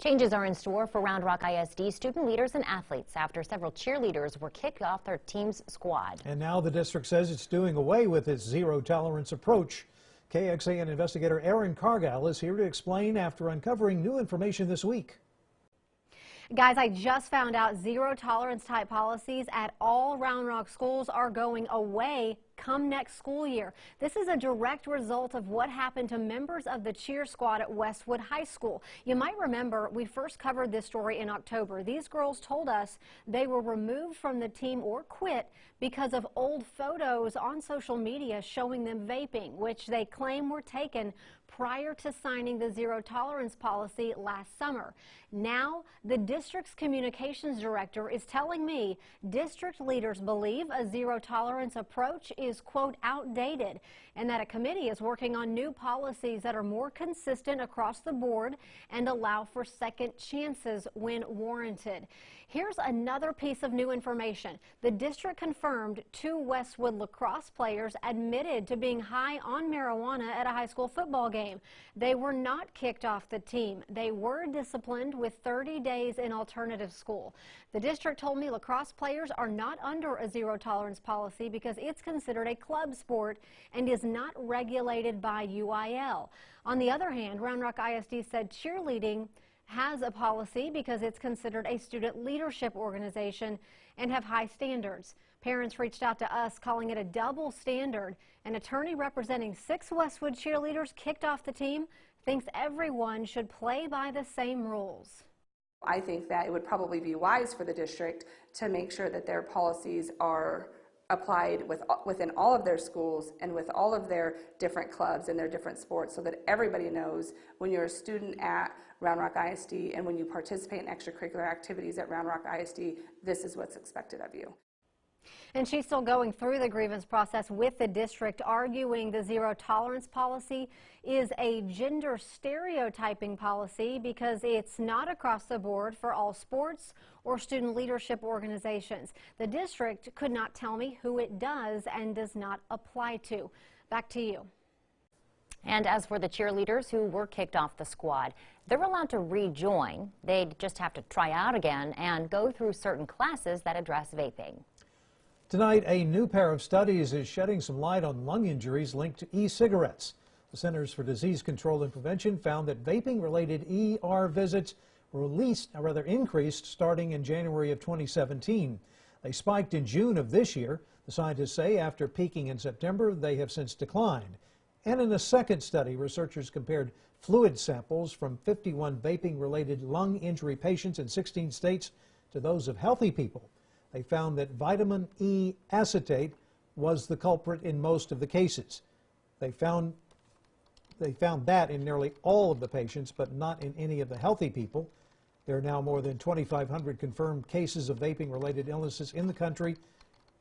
Changes are in store for Round Rock ISD student leaders and athletes after several cheerleaders were kicked off their team's squad. And now the district says it's doing away with its zero-tolerance approach. KXAN Investigator Erin Cargile is here to explain after uncovering new information this week. Guys, I just found out zero-tolerance type policies at all Round Rock schools are going away come next school year. This is a direct result of what happened to members of the cheer squad at Westwood High School. You might remember we first covered this story in October. These girls told us they were removed from the team or quit because of old photos on social media showing them vaping, which they claim were taken prior to signing the zero-tolerance policy last summer. Now, the district's communications director is telling me district leaders believe a zero-tolerance approach is, quote, outdated, and that a committee is working on new policies that are more consistent across the board and allow for second chances when warranted. Here's another piece of new information. The district confirmed 2 Westwood lacrosse players admitted to being high on marijuana at a high school football game. They were not kicked off the team. They were disciplined with 30 days in alternative school. The district told me lacrosse players are not under a zero-tolerance policy because it's considered a club sport and is not regulated by UIL. On the other hand, Round Rock ISD said cheerleading has a policy because it's considered a student leadership organization and have high standards. Parents reached out to us calling it a double standard. An attorney representing 6 Westwood cheerleaders kicked off the team thinks everyone should play by the same rules. I think that it would probably be wise for the district to make sure that their policies are applied within all of their schools and with all of their different clubs and their different sports, so that everybody knows when you're a student at Round Rock ISD and when you participate in extracurricular activities at Round Rock ISD, this is what's expected of you. And she's still going through the grievance process with the district, arguing the zero-tolerance policy is a gender stereotyping policy because it's not across the board for all sports or student leadership organizations. The district could not tell me who it does and does not apply to. Back to you. And as for the cheerleaders who were kicked off the squad, they're allowed to rejoin. They just have to try out again and go through certain classes that address vaping. Tonight, a new pair of studies is shedding some light on lung injuries linked to e-cigarettes. The Centers for Disease Control and Prevention found that vaping-related ER visits were increased starting in January of 2017. They spiked in June of this year. The scientists say after peaking in September, they have since declined. And in a second study, researchers compared fluid samples from 51 vaping-related lung injury patients in 16 states to those of healthy people. They found that vitamin E acetate was the culprit in most of the cases. They found that in nearly all of the patients, but not in any of the healthy people. There are now more than 2,500 confirmed cases of vaping-related illnesses in the country,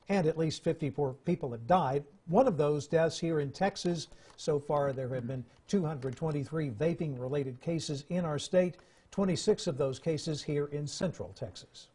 and at least 54 people have died. One of those deaths here in Texas. So far, there have been 223 vaping-related cases in our state, 26 of those cases here in Central Texas.